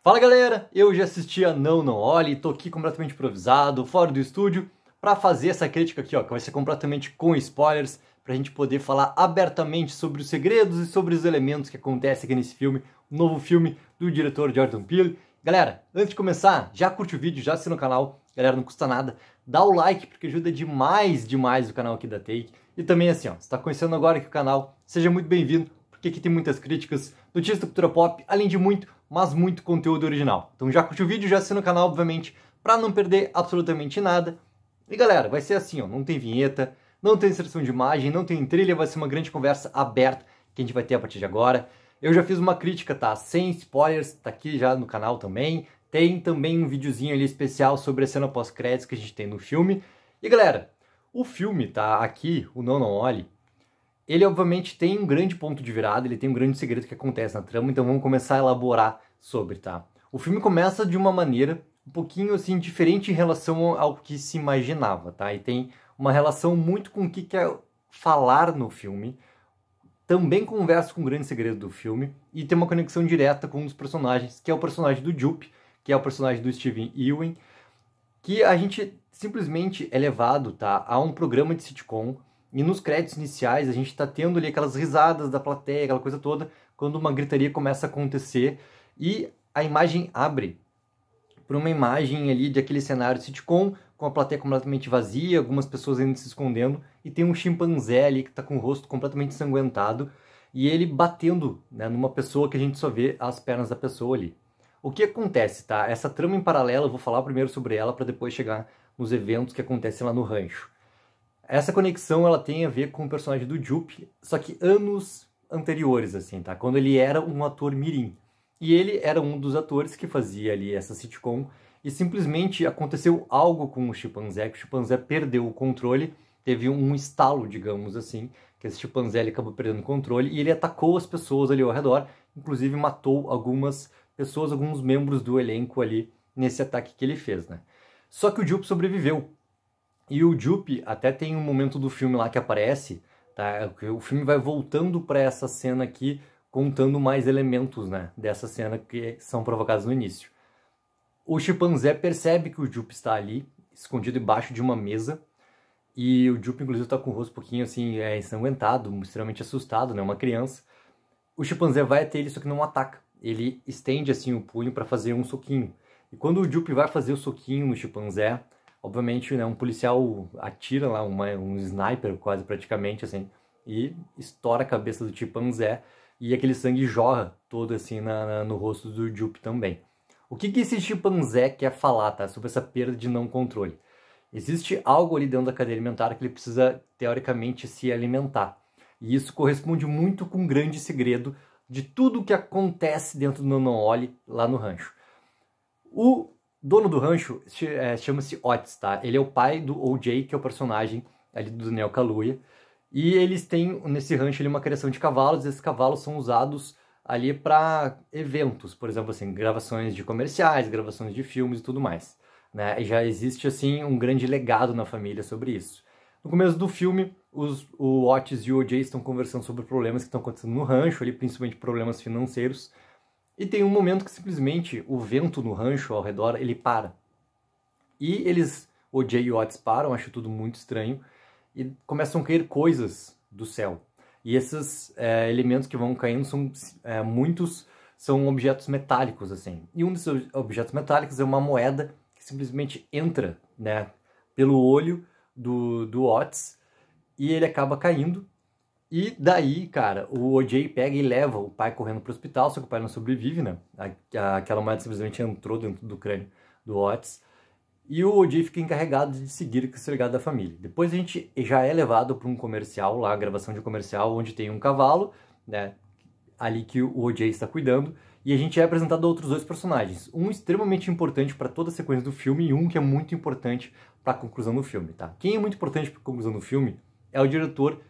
Fala galera, eu já assisti a Não, Não Olhe, tô aqui completamente improvisado, fora do estúdio, pra fazer essa crítica aqui, ó, que vai ser completamente com spoilers, pra gente poder falar abertamente sobre os segredos e sobre os elementos que acontecem aqui nesse filme, o novo filme do diretor Jordan Peele. Galera, antes de começar, já curte o vídeo, já assina o canal, galera, não custa nada, dá o like porque ajuda demais o canal aqui da Take. E também assim, ó, se tá conhecendo agora aqui o canal, seja muito bem-vindo, porque aqui tem muitas críticas, notícias da cultura pop, além de muito, mas muito conteúdo original. Então já curte o vídeo, já assina o canal, obviamente, pra não perder absolutamente nada. E galera, vai ser assim, ó, não tem vinheta, não tem inserção de imagem, não tem trilha, vai ser uma grande conversa aberta que a gente vai ter a partir de agora. Eu já fiz uma crítica, tá? Sem spoilers, tá aqui já no canal também. Tem também um videozinho ali especial sobre a cena pós-créditos que a gente tem no filme. E galera, o filme, tá? Aqui, o Não, Não Olhe, ele obviamente tem um grande ponto de virada, ele tem um grande segredo que acontece na trama, então vamos começar a elaborar sobre, tá? O filme começa de uma maneira um pouquinho assim diferente em relação ao que se imaginava, tá? E tem uma relação muito com o que quer falar no filme, também conversa com o grande segredo do filme e tem uma conexão direta com um dos personagens, que é o personagem do Jupe, que é o personagem do Steven Yeun, que a gente simplesmente é levado, tá, a um programa de sitcom. E nos créditos iniciais a gente tá tendo ali aquelas risadas da plateia, aquela coisa toda, quando uma gritaria começa a acontecer e a imagem abre por uma imagem ali de aquele cenário sitcom, com a plateia completamente vazia, algumas pessoas ainda se escondendo, e tem um chimpanzé ali que tá com o rosto completamente ensanguentado, e ele batendo, né, numa pessoa que a gente só vê as pernas da pessoa ali. O que acontece, tá? Essa trama em paralelo, eu vou falar primeiro sobre ela para depois chegar nos eventos que acontecem lá no rancho. Essa conexão, ela tem a ver com o personagem do Jupe, só que anos anteriores, assim, tá? Quando ele era um ator mirim. E ele era um dos atores que fazia ali essa sitcom, e simplesmente aconteceu algo com o chimpanzé, que o chimpanzé perdeu o controle, teve um estalo, digamos assim, que esse chimpanzé ele acabou perdendo o controle, e ele atacou as pessoas ali ao redor, inclusive matou algumas pessoas, alguns membros do elenco ali, nesse ataque que ele fez, né? Só que o Jupe sobreviveu. E o Jupe até tem um momento do filme lá que aparece, tá? O filme vai voltando para essa cena aqui, contando mais elementos, né, dessa cena que são provocados no início. O chimpanzé percebe que o Jupe está ali, escondido embaixo de uma mesa, e o Jupe inclusive está com o rosto um pouquinho assim, ensanguentado, extremamente assustado, né, uma criança. O chimpanzé vai até ele, só que não ataca. Ele estende assim o punho para fazer um soquinho. E quando o Jupe vai fazer o soquinho no chimpanzé, obviamente, né, um policial atira lá, um sniper quase praticamente, assim, e estoura a cabeça do chimpanzé e aquele sangue jorra todo assim no rosto do Jupe também. O que esse chimpanzé quer falar, tá, sobre essa perda de não controle? Existe algo ali dentro da cadeia alimentar que ele precisa, teoricamente, se alimentar. E isso corresponde muito com um grande segredo de tudo o que acontece dentro do Não, Não Olhe lá no rancho. O dono do rancho chama-se Otis, tá? Ele é o pai do O.J., que é o personagem ali do Daniel Kaluuya. E eles têm nesse rancho ali uma criação de cavalos, e esses cavalos são usados ali para eventos, por exemplo, assim, gravações de comerciais, gravações de filmes e tudo mais, né? E já existe assim um grande legado na família sobre isso. No começo do filme, o Otis e o O.J. estão conversando sobre problemas que estão acontecendo no rancho, ali, principalmente problemas financeiros. E tem um momento que simplesmente o vento no rancho ao redor, ele para. E eles, o Jay e o Otis param, acho tudo muito estranho, e começam a cair coisas do céu. E esses elementos que vão caindo são muitos são objetos metálicos, assim. E um desses objetos metálicos é uma moeda que simplesmente entra, né, pelo olho do Otis, e ele acaba caindo. E daí, cara, o O.J. pega e leva o pai correndo pro hospital, só que o pai não sobrevive, né? Aquela moeda simplesmente entrou dentro do crânio do Otis. E o O.J. fica encarregado de seguir com esse legado da família. Depois a gente já é levado para um comercial, lá, a gravação de um comercial, onde tem um cavalo, né? Ali que o O.J. está cuidando. E a gente é apresentado a outros dois personagens. Um extremamente importante para toda a sequência do filme e um que é muito importante para a conclusão do filme, tá? Quem é muito importante para a conclusão do filme é o diretor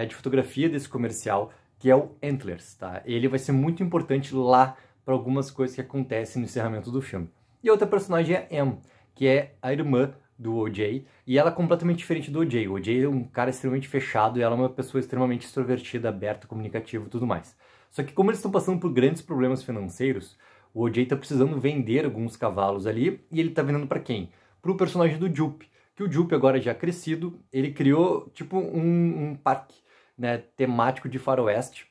de fotografia desse comercial, que é o Antlers, tá? Ele vai ser muito importante lá para algumas coisas que acontecem no encerramento do filme. E a outra personagem é a Em, que é a irmã do O.J., e ela é completamente diferente do O.J. O O.J. é um cara extremamente fechado e ela é uma pessoa extremamente extrovertida, aberta, comunicativa e tudo mais. Só que como eles estão passando por grandes problemas financeiros, O O.J. tá precisando vender alguns cavalos ali, e ele tá vendendo para quem? Pro personagem do Jupe, que o Jupe agora já crescido, ele criou tipo um parque, né, temático de faroeste,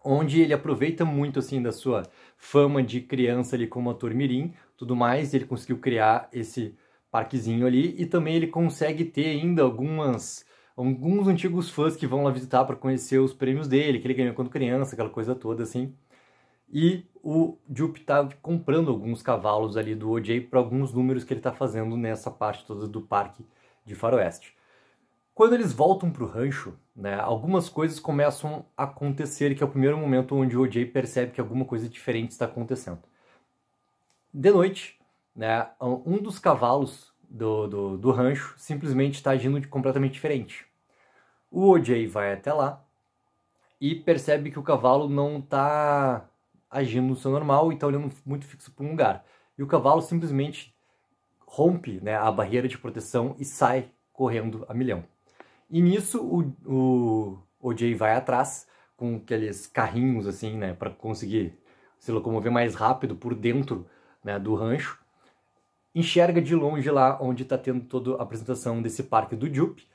onde ele aproveita muito assim da sua fama de criança ali como ator mirim, tudo mais, ele conseguiu criar esse parquezinho ali e também ele consegue ter ainda alguns antigos fãs que vão lá visitar para conhecer os prêmios dele, que ele ganhou quando criança, aquela coisa toda assim. E o Jupe tá comprando alguns cavalos ali do O.J. para alguns números que ele tá fazendo nessa parte toda do parque de faroeste. Quando eles voltam para o rancho, né, algumas coisas começam a acontecer, que é o primeiro momento onde o O.J. percebe que alguma coisa diferente está acontecendo. De noite, né, um dos cavalos do rancho simplesmente está agindo completamente diferente. O O.J. vai até lá e percebe que o cavalo não está agindo no seu normal e está olhando muito fixo para um lugar. E o cavalo simplesmente rompe, né, a barreira de proteção e sai correndo a milhão. E nisso o O.J. vai atrás com aqueles carrinhos assim, né, para conseguir se locomover mais rápido por dentro, né, do rancho. Enxerga de longe lá onde está tendo toda a apresentação desse parque do Jupe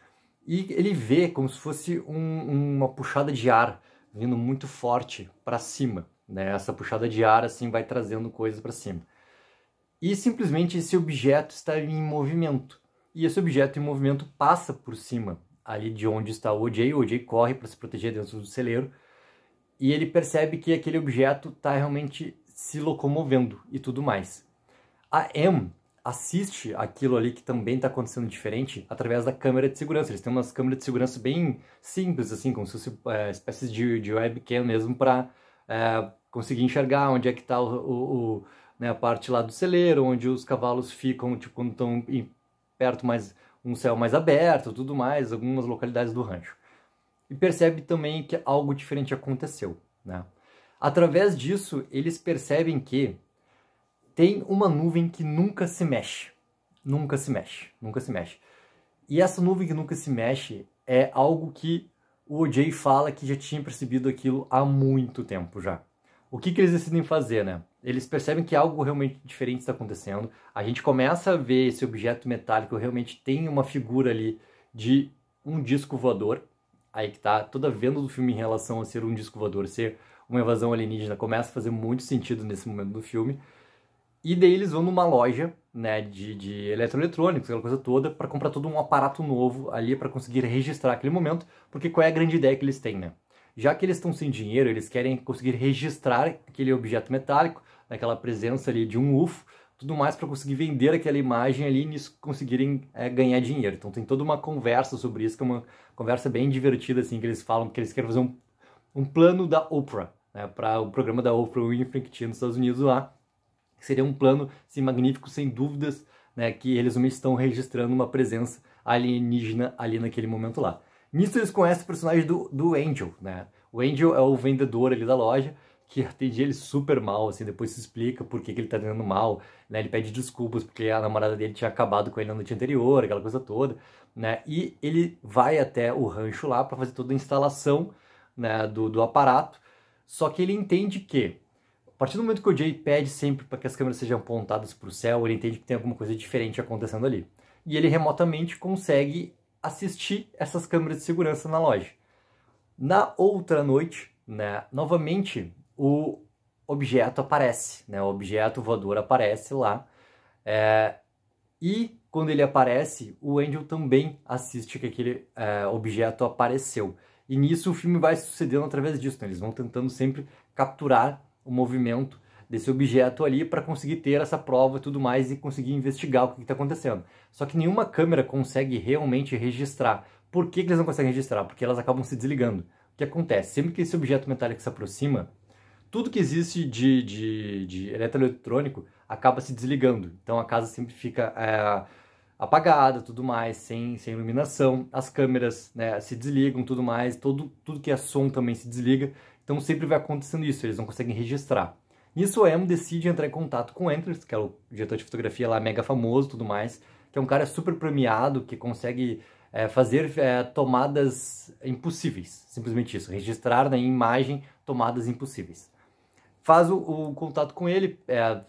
e ele vê como se fosse uma puxada de ar vindo muito forte para cima, né? Essa puxada de ar assim vai trazendo coisas para cima. E simplesmente esse objeto está em movimento. E esse objeto em movimento passa por cima ali de onde está o O.J. O O.J. corre para se proteger dentro do celeiro e ele percebe que aquele objeto está realmente se locomovendo e tudo mais. A Em assiste aquilo ali que também está acontecendo diferente através da câmera de segurança. Eles têm umas câmeras de segurança bem simples, assim, como se fosse espécies de webcam mesmo para conseguir enxergar onde é que está né, a parte lá do celeiro, onde os cavalos ficam, tipo, quando estão perto, mais um céu mais aberto, tudo mais, algumas localidades do rancho. E percebe também que algo diferente aconteceu, né? Através disso, eles percebem que tem uma nuvem que nunca se mexe. Nunca se mexe, nunca se mexe. E essa nuvem que nunca se mexe é algo que o O.J. fala que já tinha percebido aquilo há muito tempo já. O que eles decidem fazer, né? Eles percebem que algo realmente diferente está acontecendo. A gente começa a ver esse objeto metálico realmente tem uma figura ali de um disco voador. Aí que tá, toda a venda do filme em relação a ser um disco voador, ser uma invasão alienígena, começa a fazer muito sentido nesse momento do filme. E daí eles vão numa loja, né, de eletroeletrônicos, aquela coisa toda, para comprar todo um aparato novo ali para conseguir registrar aquele momento, porque qual é a grande ideia que eles têm, né? Já que eles estão sem dinheiro, eles querem conseguir registrar aquele objeto metálico, aquela presença ali de um UFO, tudo mais para conseguir vender aquela imagem ali e nisso conseguirem ganhar dinheiro. Então tem toda uma conversa sobre isso, que é uma conversa bem divertida, assim, que eles falam que eles querem fazer um plano da Oprah, né, para o programa da Oprah Winfrey que tinha nos Estados Unidos lá. Seria um plano assim, magnífico, sem dúvidas, né, que eles estão registrando uma presença alienígena ali naquele momento lá. Nisso eles conhecem o personagem do Angel, né? O Angel é o vendedor ali da loja, que atende ele super mal, assim, depois se explica por que ele tá vendendo mal, né? Ele pede desculpas porque a namorada dele tinha acabado com ele na noite anterior, aquela coisa toda, né? E ele vai até o rancho lá para fazer toda a instalação, né, do aparato, só que ele entende que a partir do momento que o Jay pede sempre para que as câmeras sejam apontadas para o céu, ele entende que tem alguma coisa diferente acontecendo ali. E ele remotamente consegue assistir essas câmeras de segurança na loja. Na outra noite, né, novamente, o objeto aparece, né, o objeto voador aparece lá. E quando ele aparece, o Angel também assiste que aquele objeto apareceu. E nisso o filme vai sucedendo através disso, né? Eles vão tentando sempre capturar o movimento desse objeto ali para conseguir ter essa prova e tudo mais e conseguir investigar o que está acontecendo. Só que nenhuma câmera consegue realmente registrar. Por que eles não conseguem registrar? Porque elas acabam se desligando. O que acontece? Sempre que esse objeto metálico se aproxima, tudo que existe de eletroeletrônico acaba se desligando. Então a casa sempre fica apagada, tudo mais, sem iluminação. As câmeras, né, se desligam, tudo mais. Tudo que é som também se desliga. Então sempre vai acontecendo isso, eles não conseguem registrar. Nisso o Em decide entrar em contato com o Enders, que é o diretor de fotografia lá, mega famoso e tudo mais, que é um cara super premiado, que consegue fazer tomadas impossíveis, simplesmente isso, registrar na imagem tomadas impossíveis. faz o contato com ele,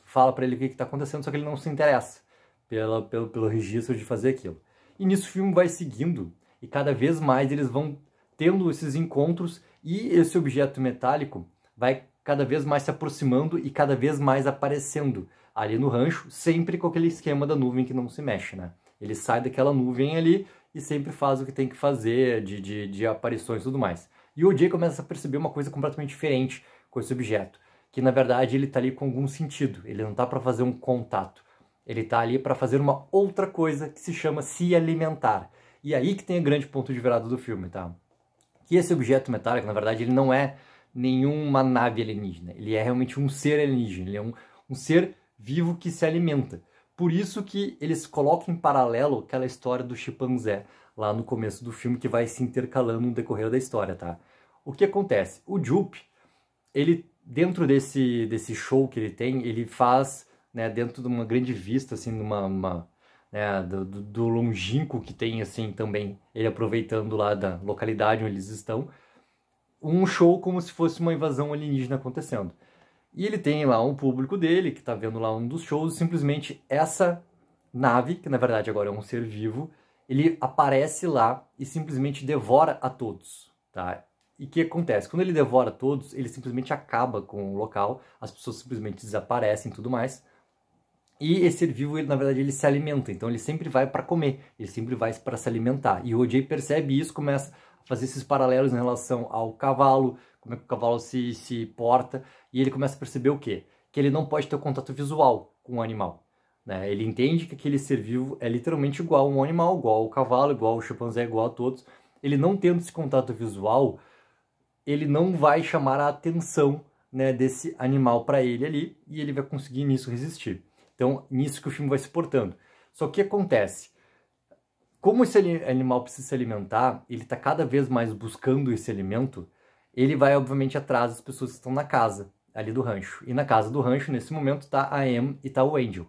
fala para ele o que está acontecendo, só que ele não se interessa pelo registro de fazer aquilo. E nisso o filme vai seguindo, e cada vez mais eles vão tendo esses encontros, e esse objeto metálico vai cada vez mais se aproximando e cada vez mais aparecendo ali no rancho, sempre com aquele esquema da nuvem que não se mexe, né? Ele sai daquela nuvem ali e sempre faz o que tem que fazer de aparições e tudo mais. E o O.J. começa a perceber uma coisa completamente diferente com esse objeto, que na verdade ele está ali com algum sentido, ele não está para fazer um contato, ele está ali para fazer uma outra coisa que se chama se alimentar. E aí que tem o grande ponto de virada do filme, tá? Que esse objeto metálico, na verdade, ele não é nenhuma nave alienígena, ele é realmente um ser alienígena, ele é um ser vivo que se alimenta. Por isso que eles colocam em paralelo aquela história do chimpanzé lá no começo do filme, que vai se intercalando no decorrer da história, tá? O que acontece? O Jupe, ele, dentro desse show que ele tem, ele faz, né, dentro de uma grande vista, assim, né, do longínquo que tem, assim, também, ele aproveitando lá da localidade onde eles estão, um show como se fosse uma invasão alienígena acontecendo. E ele tem lá um público dele, que está vendo lá um dos shows, e simplesmente essa nave, que na verdade agora é um ser vivo, ele aparece lá e simplesmente devora a todos, tá? E o que acontece? Quando ele devora todos, ele simplesmente acaba com o local, as pessoas simplesmente desaparecem e tudo mais. E esse ser vivo, ele, na verdade, ele se alimenta, então ele sempre vai para comer, ele sempre vai para se alimentar. E o O.J. percebe isso, começa a fazer esses paralelos em relação ao cavalo, como é que o cavalo se porta, e ele começa a perceber o quê? Que ele não pode ter contato visual com o animal, né? Ele entende que aquele ser vivo é literalmente igual a um animal, igual ao cavalo, igual ao chimpanzé, igual a todos. Ele não tendo esse contato visual, ele não vai chamar a atenção, né, desse animal para ele ali, e ele vai conseguir nisso resistir. Então, nisso que o filme vai se portando. Só que o que acontece? Como esse animal precisa se alimentar, ele está cada vez mais buscando esse alimento, ele vai, obviamente, atrás das pessoas que estão na casa, ali do rancho. E na casa do rancho, nesse momento, está a Am e está o Angel.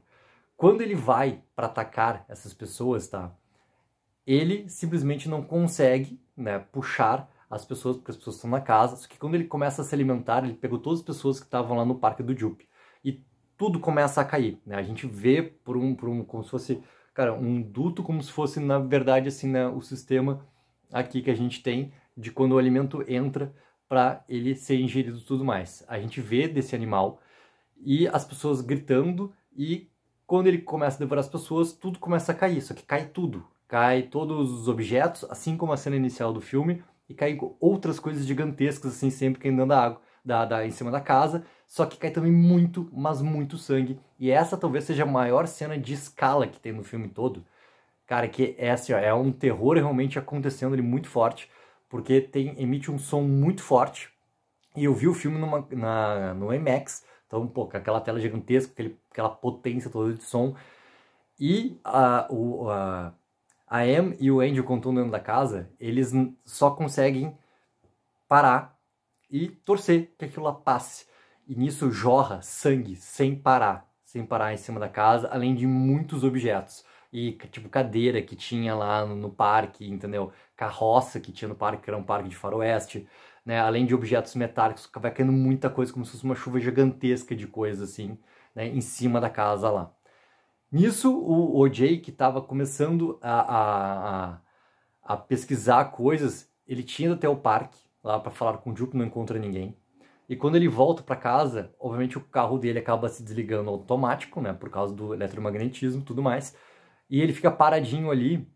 Quando ele vai para atacar essas pessoas, tá? Ele simplesmente não consegue, né, puxar as pessoas, porque as pessoas estão na casa. Só que quando ele começa a se alimentar, ele pegou todas as pessoas que estavam lá no parque do Jupe. E tudo começa a cair, né? A gente vê por um como se fosse, cara, um duto, como se fosse, na verdade, assim, né, o sistema aqui que a gente tem de quando o alimento entra para ele ser ingerido e tudo mais. A gente vê desse animal e as pessoas gritando, e quando ele começa a devorar as pessoas, tudo começa a cair, só que cai tudo. Cai todos os objetos, assim como a cena inicial do filme, e cai outras coisas gigantescas, assim, sempre caindo dentro da água, em cima da casa, só que cai também muito, mas muito sangue. E essa talvez seja a maior cena de escala que tem no filme todo. Cara, que é assim, ó, é um terror realmente acontecendo ali muito forte, porque emite um som muito forte. E eu vi o filme no IMAX, então, pô, com aquela tela gigantesca, aquela potência toda de som. E a Am e o Angel, quando estão dentro da casa, eles só conseguem parar e torcer que aquilo lá passe. E nisso jorra sangue sem parar em cima da casa, além de muitos objetos. E tipo cadeira que tinha lá no parque, entendeu? Carroça que tinha no parque, que era um parque de faroeste, né? Além de objetos metálicos, vai caindo muita coisa, como se fosse uma chuva gigantesca de coisa assim, né? Em cima da casa lá. Nisso, o O.J., que estava começando a pesquisar coisas, ele tinha ido até o parque, lá para falar com o Jupe, não encontra ninguém. E quando ele volta para casa, obviamente o carro dele acaba se desligando automático, né, por causa do eletromagnetismo e tudo mais. E ele fica paradinho ali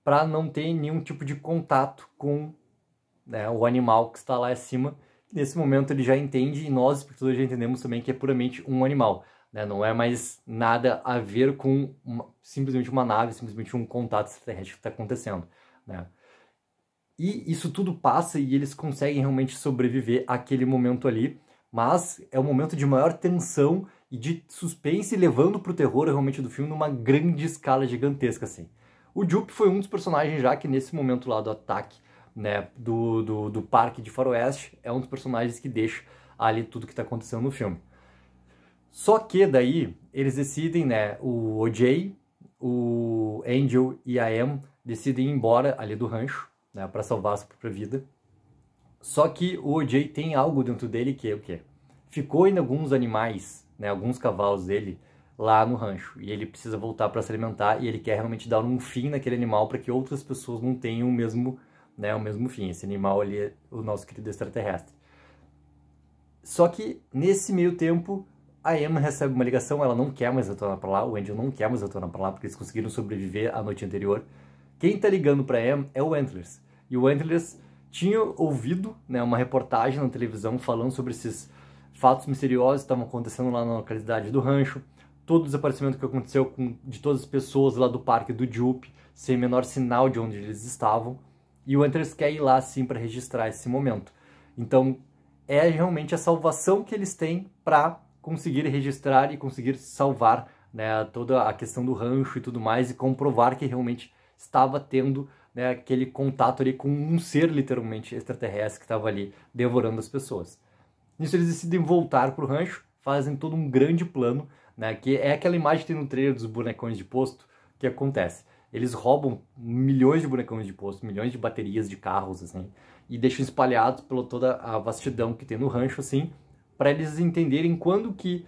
para não ter nenhum tipo de contato com, né, o animal que está lá acima. Nesse momento ele já entende, e nós, espectadores, já entendemos também que é puramente um animal. Né? Não é mais nada a ver com simplesmente uma nave, simplesmente um contato extraterrestre que está acontecendo. Né? E isso tudo passa e eles conseguem realmente sobreviver àquele momento ali, mas é um momento de maior tensão e de suspense, levando para o terror realmente do filme numa grande escala gigantesca, assim. O Jupe foi um dos personagens já que nesse momento lá do ataque, né, do parque de faroeste, é um dos personagens que deixa ali tudo que está acontecendo no filme. Só que daí eles decidem, né, o O.J., o Angel e a Am decidem ir embora ali do rancho, né, para salvar a sua própria vida. Só que o O.J. tem algo dentro dele que é o quê? ficou em alguns animais, né, alguns cavalos dele, lá no rancho. E ele precisa voltar para se alimentar e ele quer realmente dar um fim naquele animal para que outras pessoas não tenham o mesmo fim. Esse animal ali é o nosso querido extraterrestre. Só que, nesse meio tempo, a Emma recebe uma ligação, ela não quer mais retornar para lá, o Angel não quer mais retornar para lá, porque eles conseguiram sobreviver a noite anterior. Quem tá ligando para Emma é o Antlers. E o Antlers tinha ouvido, né, uma reportagem na televisão falando sobre esses fatos misteriosos que estavam acontecendo lá na localidade do rancho, todo o desaparecimento que aconteceu de todas as pessoas lá do parque do Jupe, sem menor sinal de onde eles estavam. E o Antlers quer ir lá, sim, para registrar esse momento. Então, é realmente a salvação que eles têm para conseguir registrar e conseguir salvar, né, toda a questão do rancho e tudo mais, e comprovar que realmente estava tendo, né, aquele contato ali com um ser literalmente extraterrestre que estava ali devorando as pessoas. Nisso eles decidem voltar para o rancho, fazem todo um grande plano, né, que é aquela imagem que tem no trailer dos bonecões de posto. Que acontece? Eles roubam milhões de bonecões de posto, milhões de baterias de carros, assim, e deixam espalhados pela toda a vastidão que tem no rancho, assim, para eles entenderem quando que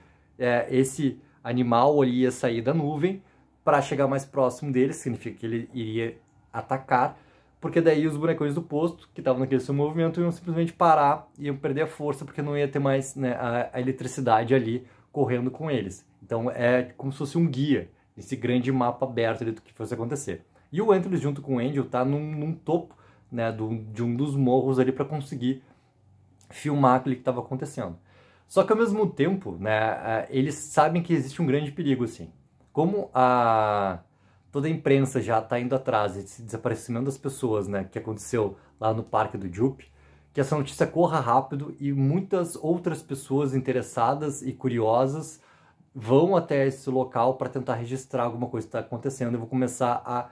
esse animal ali ia sair da nuvem para chegar mais próximo deles, significa que ele iria atacar, porque daí os bonecões do posto, que estavam naquele seu movimento, iam simplesmente parar, iam perder a força, porque não ia ter mais, né, a eletricidade ali correndo com eles. Então é como se fosse um guia, esse grande mapa aberto ali do que fosse acontecer. E o Antlers, junto com o Angel, tá num topo, né, de um dos morros ali para conseguir filmar aquilo que estava acontecendo. Só que ao mesmo tempo, né, eles sabem que existe um grande perigo, assim. Como toda a imprensa já está indo atrás desse desaparecimento das pessoas, né, que aconteceu lá no Parque do Jupe, que essa notícia corra rápido e muitas outras pessoas interessadas e curiosas vão até esse local para tentar registrar alguma coisa que está acontecendo e vão começar a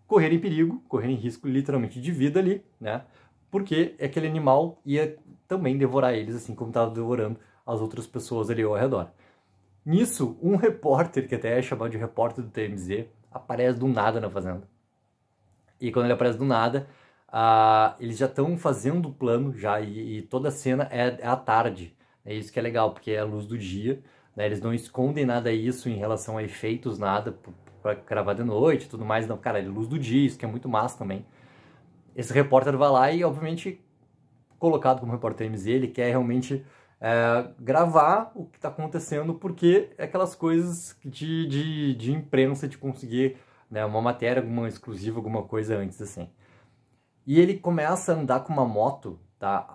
correr em perigo, correr em risco literalmente de vida ali, né? Porque aquele animal ia também devorar eles, assim como estava devorando as outras pessoas ali ao redor. Nisso, um repórter, que até é chamado de repórter do TMZ, aparece do nada na fazenda. E quando ele aparece do nada, eles já estão fazendo o plano já, e toda a cena é à tarde. É isso que é legal, porque é a luz do dia, né? Eles não escondem nada isso em relação a efeitos, nada, para gravar de noite e tudo mais. Não, cara, é luz do dia, isso que é muito massa também. Esse repórter vai lá e, obviamente, colocado como repórter TMZ, ele quer realmente gravar o que está acontecendo, porque é aquelas coisas de imprensa, de conseguir, né, uma matéria, alguma exclusiva, alguma coisa antes, assim. E ele começa a andar com uma moto, tá,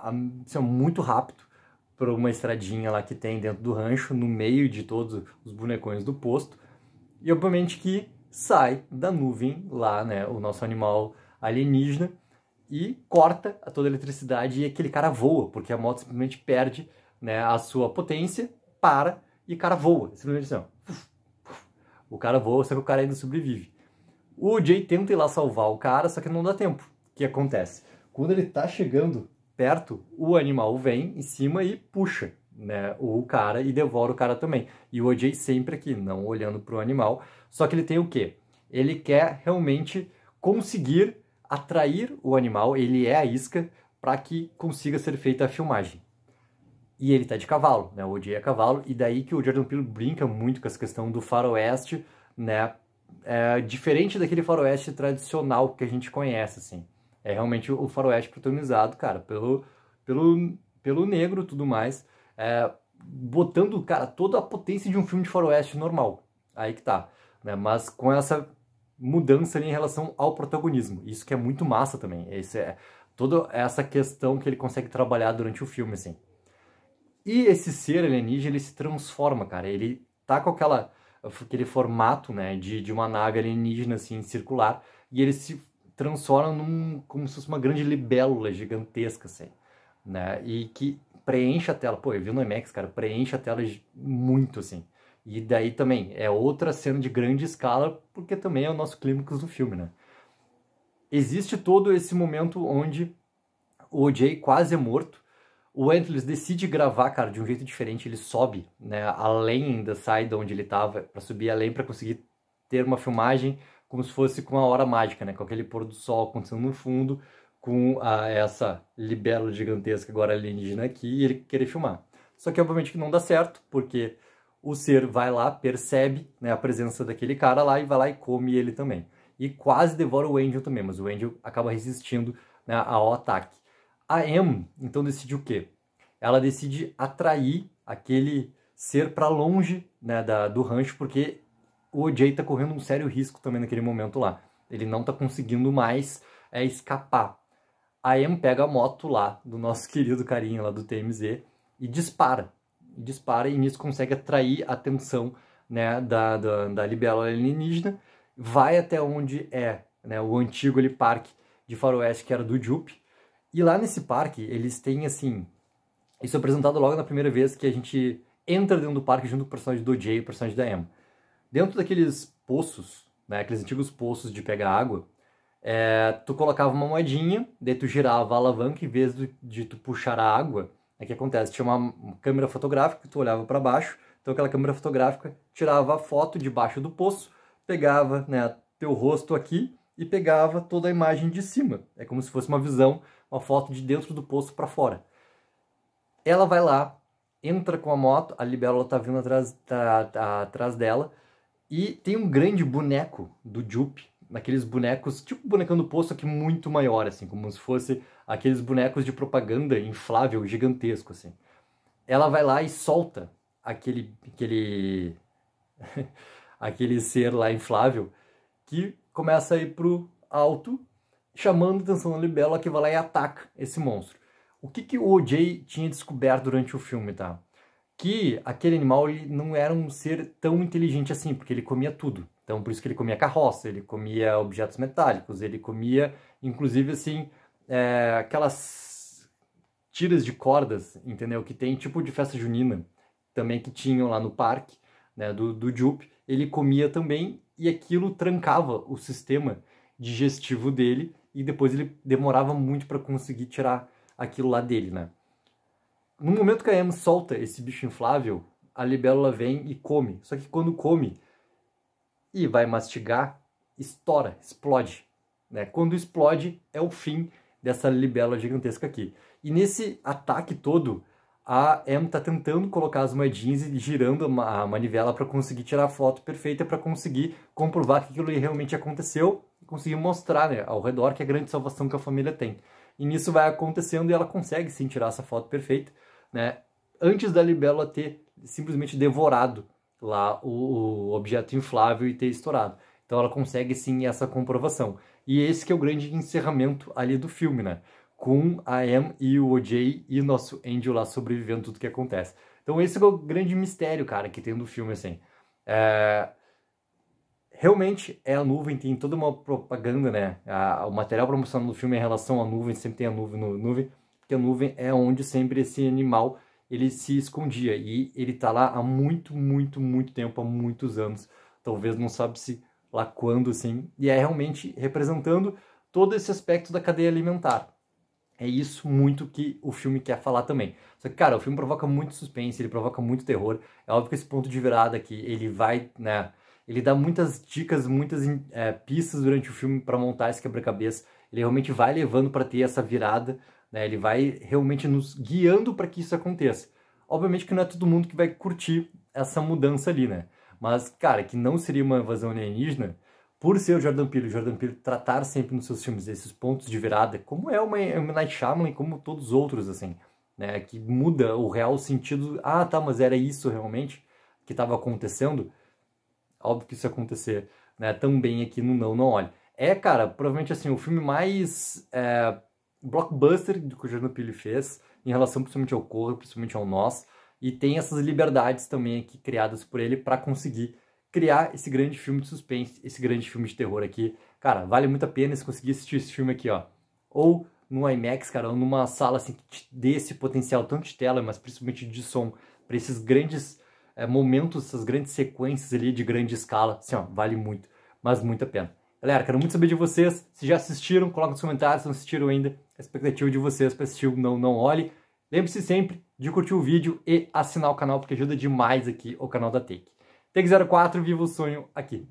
assim, muito rápido, por uma estradinha lá que tem dentro do rancho, no meio de todos os bonecões do posto, e obviamente que sai da nuvem lá, né, o nosso animal alienígena, e corta toda a eletricidade e aquele cara voa, porque a moto simplesmente perde, né, a sua potência, para, e o cara voa. Simplesmente assim, ó. O cara voa, só que o cara ainda sobrevive. O Jay tenta ir lá salvar o cara, só que não dá tempo. O que acontece? Quando ele tá chegando perto, o animal vem em cima e puxa, né, o cara e devora o cara também. E o OJ sempre aqui, não olhando pro animal. Só que ele tem o quê? Ele quer realmente conseguir atrair o animal, ele é a isca, para que consiga ser feita a filmagem. E ele tá de cavalo, né? O OJ é cavalo, e daí que o Jordan Peele brinca muito com essa questão do faroeste, né? Diferente daquele faroeste tradicional que a gente conhece, assim. É realmente o faroeste protagonizado, cara, pelo negro e tudo mais, botando, cara, toda a potência de um filme de faroeste normal. Aí que tá, né? Mas com essa mudança ali em relação ao protagonismo. Isso que é muito massa também. Toda essa questão que ele consegue trabalhar durante o filme, assim. E esse ser alienígena, ele se transforma, cara. Ele tá com aquele formato, né, de uma nave alienígena, assim, circular, e ele se transforma como se fosse uma grande libélula gigantesca, assim, né, e que preenche a tela. Pô, eu vi no IMAX, cara, preenche a tela muito, assim. E daí também é outra cena de grande escala, porque também é o nosso clímax do filme, né. Existe todo esse momento onde o OJ quase é morto. O Antlers decide gravar, cara, de um jeito diferente. Ele sobe, né, além da saída onde ele tava, para subir além, para conseguir ter uma filmagem como se fosse com a hora mágica, né, com aquele pôr do sol acontecendo no fundo, com essa libélula gigantesca agora alienígena aqui, e ele querer filmar. Só que obviamente que não dá certo, porque o ser vai lá, percebe, né, a presença daquele cara lá e vai lá e come ele também. E quase devora o Angel também, mas o Angel acaba resistindo, né, ao ataque. A M, então, decide o quê? Ela decide atrair aquele ser para longe, né, do rancho, porque o OJ tá correndo um sério risco também naquele momento lá. Ele não tá conseguindo mais escapar. A M pega a moto lá do nosso querido carinha lá do TMZ e dispara. E nisso consegue atrair a atenção, né, da libélula alienígena. Vai até onde é, né, o antigo ali, parque de faroeste que era do Jupe. E lá nesse parque eles têm assim... Isso é apresentado logo na primeira vez que a gente entra dentro do parque junto com o personagem do OJ e o personagem da M. Dentro daqueles poços, né, aqueles antigos poços de pegar água, tu colocava uma moedinha, daí tu girava a alavanca, em vez de tu puxar a água, o que acontece? Tinha uma câmera fotográfica que tu olhava para baixo, então aquela câmera fotográfica tirava a foto debaixo do poço, pegava, né, teu rosto aqui e pegava toda a imagem de cima. É como se fosse uma visão, uma foto de dentro do poço para fora. Ela vai lá, entra com a moto, a libélula tá vindo atrás dela, e tem um grande boneco do Jupe, naqueles bonecos, tipo o bonecão do poço, aqui muito maior, assim, como se fosse aqueles bonecos de propaganda inflável, gigantesco, assim. Ela vai lá e solta aquele ser lá inflável, que começa a ir pro alto, chamando a atenção da libélula, que vai lá e ataca esse monstro. O que o OJ tinha descoberto durante o filme, tá? Que aquele animal ele não era um ser tão inteligente assim, porque ele comia tudo. Então, por isso que ele comia carroça, ele comia objetos metálicos, ele comia, inclusive, assim, aquelas tiras de cordas, entendeu? Que tem tipo de festa junina, também que tinham lá no parque, né, do Jupe. Ele comia também e aquilo trancava o sistema digestivo dele e depois ele demorava muito para conseguir tirar aquilo lá dele, né? No momento que a Em solta esse bicho inflável, a libélula vem e come. Só que quando come e vai mastigar, estoura, explode, né? Quando explode, é o fim dessa libélula gigantesca aqui. E nesse ataque todo, a Em tá tentando colocar as moedinhas e girando a manivela para conseguir tirar a foto perfeita, para conseguir comprovar que aquilo realmente aconteceu e conseguir mostrar, né, ao redor que é a grande salvação que a família tem. E nisso vai acontecendo e ela consegue sim tirar essa foto perfeita, né, antes da libélula ter simplesmente devorado lá o objeto inflável e ter estourado. Então ela consegue sim essa comprovação. E esse que é o grande encerramento ali do filme, né? Com a Em e o OJ e o nosso Angel lá sobrevivendo tudo que acontece. Então esse é o grande mistério, cara, que tem no filme, assim. Realmente é a nuvem, tem toda uma propaganda, né? O material promocional do filme em relação à nuvem, sempre tem a nuvem, porque a nuvem é onde sempre esse animal ele se escondia. E ele tá lá há muito, muito, muito tempo, há muitos anos. Talvez não sabe-se lá quando, assim. E é realmente representando todo esse aspecto da cadeia alimentar. É isso muito que o filme quer falar também. Só que, cara, o filme provoca muito suspense, ele provoca muito terror. É óbvio que esse ponto de virada aqui, ele vai, né... Ele dá muitas dicas, muitas pistas durante o filme para montar esse quebra-cabeça. Ele realmente vai levando para ter essa virada, né? Ele vai realmente nos guiando para que isso aconteça. Obviamente que não é todo mundo que vai curtir essa mudança ali, né? Mas, cara, que não seria uma invasão alienígena, por ser o Jordan Peele tratar sempre nos seus filmes esses pontos de virada, como é o M. Night Shyamalan, como todos os outros, assim, né? Que muda o real sentido. Ah, tá, mas era isso realmente que estava acontecendo? Óbvio que isso ia acontecer, né, também aqui no Não Olhe. Cara, provavelmente assim, o filme mais blockbuster que o Jordan Peele fez, em relação principalmente ao Corra, principalmente ao Nós, e tem essas liberdades também aqui criadas por ele para conseguir criar esse grande filme de suspense, esse grande filme de terror aqui. Cara, vale muito a pena se conseguir assistir esse filme aqui, ó. Ou no IMAX, cara, ou numa sala assim que te dê esse potencial tanto de tela, mas principalmente de som, para esses grandes momentos, essas grandes sequências ali de grande escala, assim, ó, vale muito, mas muito a pena. Galera, quero muito saber de vocês, se já assistiram, coloca nos comentários, se não assistiram ainda, a expectativa de vocês para assistir o Não Olhe. Lembre-se sempre de curtir o vídeo e assinar o canal, porque ajuda demais aqui o canal da Take. Take04, viva o sonho aqui.